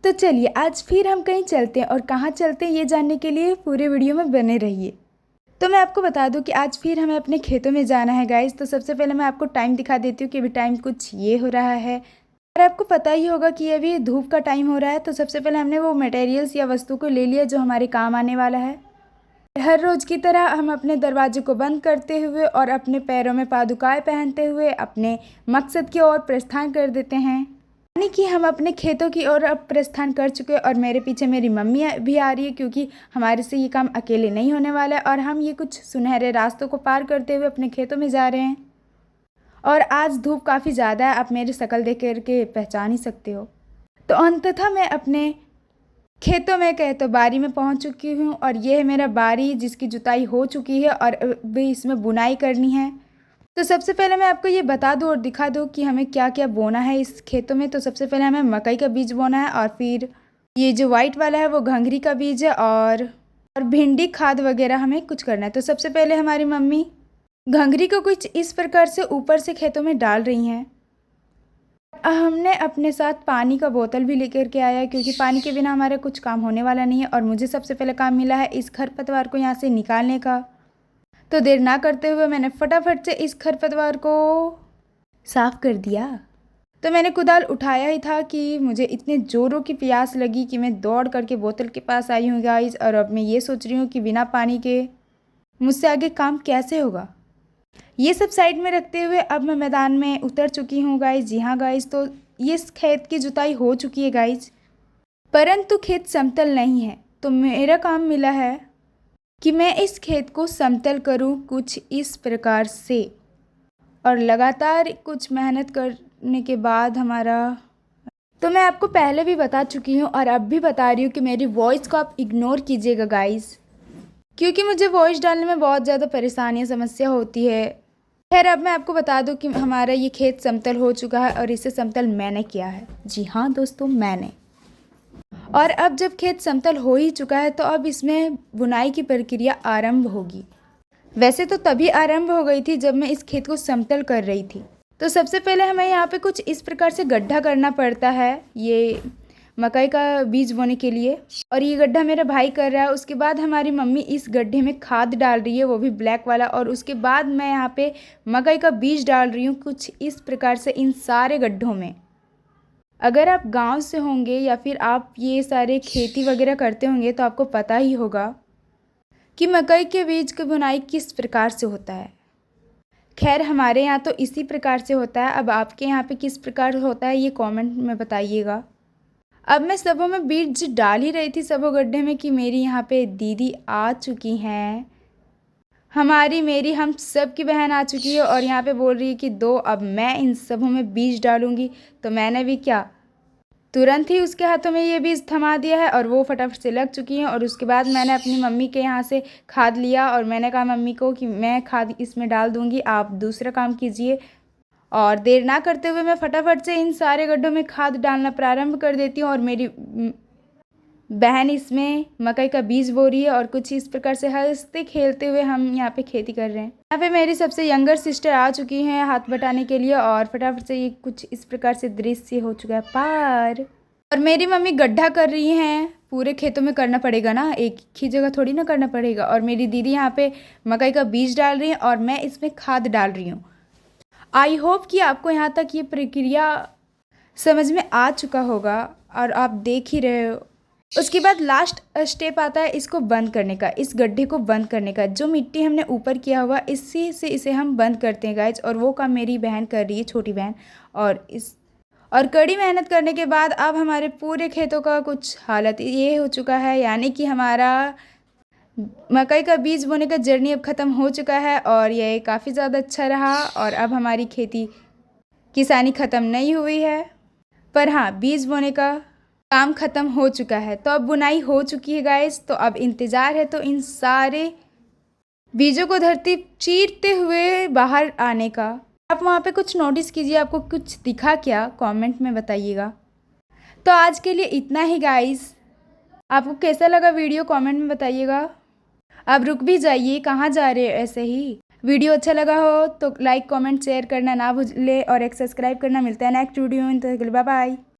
तो चलिए आज फिर हम कहीं चलते हैं और कहाँ चलते हैं ये जानने के लिए पूरे वीडियो में बने रहिए। तो मैं आपको बता दूं कि आज फिर हमें अपने खेतों में जाना है गाइस। तो सबसे पहले मैं आपको टाइम दिखा देती हूँ कि अभी टाइम कुछ ये हो रहा है और आपको पता ही होगा कि अभी धूप का टाइम हो रहा है। तो सबसे पहले हमने वो मटेरियल्स या वस्तु को ले लिया जो हमारे काम आने वाला है। हर रोज़ की तरह हम अपने दरवाजे को बंद करते हुए और अपने पैरों में पादुकाएँ पहनते हुए अपने मकसद की ओर प्रस्थान कर देते हैं। यानी कि हम अपने खेतों की ओर अब प्रस्थान कर चुके हैं और मेरे पीछे मेरी मम्मी भी आ रही है क्योंकि हमारे से ये काम अकेले नहीं होने वाला है और हम ये कुछ सुनहरे रास्तों को पार करते हुए अपने खेतों में जा रहे हैं। और आज धूप काफ़ी ज़्यादा है, आप मेरी शक्ल देख करके पहचान ही सकते हो। तो अंततः मैं अपने खेतों में कहे तो बारी में पहुंच चुकी हूँ और ये है मेरा बारी जिसकी जुताई हो चुकी है और भी इसमें बुनाई करनी है। तो सबसे पहले मैं आपको ये बता दूं और दिखा दूं कि हमें क्या क्या बोना है इस खेतों में। तो सबसे पहले हमें मकई का बीज बोना है और फिर ये जो वाइट वाला है वो घंघरी का बीज है और भिंडी खाद वगैरह हमें कुछ करना है। तो सबसे पहले हमारी मम्मी घंघरी को कुछ इस प्रकार से ऊपर से खेतों में डाल रही हैं। हमने अपने साथ पानी का बोतल भी लेकर के आया है क्योंकि पानी के बिना हमारा कुछ काम होने वाला नहीं है। और मुझे सबसे पहले काम मिला है इस खरपतवार को यहाँ से निकालने का। तो देर ना करते हुए मैंने फटाफट से इस खरपतवार को साफ़ कर दिया। तो मैंने कुदाल उठाया ही था कि मुझे इतने ज़ोरों की प्यास लगी कि मैं दौड़ करके बोतल के पास आई हूँ गाइस। और अब मैं ये सोच रही हूँ कि बिना पानी के मुझसे आगे काम कैसे होगा। ये सब साइड में रखते हुए अब मैं मैदान में उतर चुकी हूँ गाइस। जी हाँ गाइस, तो ये खेत की जुताई हो चुकी है गाइस, परंतु खेत समतल नहीं है। तो मेरा काम मिला है कि मैं इस खेत को समतल करूं कुछ इस प्रकार से। और लगातार कुछ मेहनत करने के बाद तो मैं आपको पहले भी बता चुकी हूं और अब भी बता रही हूं कि मेरी वॉइस को आप इग्नोर कीजिएगा गाइस, क्योंकि मुझे वॉइस डालने में बहुत ज़्यादा परेशानी समस्या होती है। खैर अब मैं आपको बता दूं कि हमारा ये खेत समतल हो चुका है और इसे समतल मैंने किया है। जी हाँ दोस्तों, मैंने। और अब जब खेत समतल हो ही चुका है तो अब इसमें बुनाई की प्रक्रिया आरंभ होगी। वैसे तो तभी आरंभ हो गई थी जब मैं इस खेत को समतल कर रही थी। तो सबसे पहले हमें यहाँ पे कुछ इस प्रकार से गड्ढा करना पड़ता है ये मकई का बीज बोने के लिए। और ये गड्ढा मेरा भाई कर रहा है। उसके बाद हमारी मम्मी इस गड्ढे में खाद डाल रही है, वो भी ब्लैक वाला। और उसके बाद मैं यहाँ पे मकई का बीज डाल रही हूँ कुछ इस प्रकार से इन सारे गड्ढों में। अगर आप गांव से होंगे या फिर आप ये सारे खेती वगैरह करते होंगे तो आपको पता ही होगा कि मकई के बीज की बुनाई किस प्रकार से होता है। खैर हमारे यहाँ तो इसी प्रकार से होता है। अब आपके यहाँ पे किस प्रकार होता है ये कमेंट में बताइएगा। अब मैं सबों में बीज डाल ही रही थी सबों गड्ढे में कि मेरी यहाँ पे दीदी आ चुकी हैं, हमारी मेरी हम सब की बहन आ चुकी है और यहाँ पे बोल रही है कि दो अब मैं इन सबों में बीज डालूंगी। तो मैंने भी क्या तुरंत ही उसके हाथों में ये बीज थमा दिया है और वो फटाफट से लग चुकी हैं। और उसके बाद मैंने अपनी मम्मी के यहाँ से खाद लिया और मैंने कहा मम्मी को कि मैं खाद इसमें डाल दूँगी, आप दूसरा काम कीजिए। और देर ना करते हुए मैं फटाफट से इन सारे गड्ढों में खाद डालना प्रारंभ कर देती हूँ। और मेरी बहन इसमें मकई का बीज बो रही है और कुछ इस प्रकार से हंसते खेलते हुए हम यहाँ पे खेती कर रहे हैं। यहाँ पे मेरी सबसे यंगर सिस्टर आ चुकी हैं हाथ बटाने के लिए और फटाफट से ये कुछ इस प्रकार से दृश्य हो चुका है पार। और मेरी मम्मी गड्ढा कर रही हैं, पूरे खेतों में करना पड़ेगा ना, एक ही जगह थोड़ी ना करना पड़ेगा। और मेरी दीदी यहाँ पे मकई का बीज डाल रही हैं और मैं इसमें खाद डाल रही हूँ। आई होप कि आपको यहाँ तक ये प्रक्रिया समझ में आ चुका होगा और आप देख ही रहे हो। उसके बाद लास्ट स्टेप आता है इसको बंद करने का, इस गड्ढे को बंद करने का। जो मिट्टी हमने ऊपर किया हुआ इसी से इसे हम बंद करते हैं गाइज। और वो काम मेरी बहन कर रही है, छोटी बहन। और कड़ी मेहनत करने के बाद अब हमारे पूरे खेतों का कुछ हालत ये हो चुका है, यानी कि हमारा मकई का बीज बोने का जर्नी अब ख़त्म हो चुका है और यह काफ़ी ज़्यादा अच्छा रहा। और अब हमारी खेती किसानी ख़त्म नहीं हुई है, पर हाँ बीज बोने का काम ख़त्म हो चुका है। तो अब बुनाई हो चुकी है गाइस। तो अब इंतज़ार है तो इन सारे बीजों को धरती चीरते हुए बाहर आने का। आप वहाँ पे कुछ नोटिस कीजिए, आपको कुछ दिखा क्या, कमेंट में बताइएगा। तो आज के लिए इतना ही गाइस। आपको कैसा लगा वीडियो कमेंट में बताइएगा। आप रुक भी जाइए, कहाँ जा रहे हो ऐसे ही। वीडियो अच्छा लगा हो तो लाइक कमेंट शेयर करना ना भूलें और एक सब्सक्राइब करना। मिलता है नेक्स्ट वीडियो में, तो बाय बाय।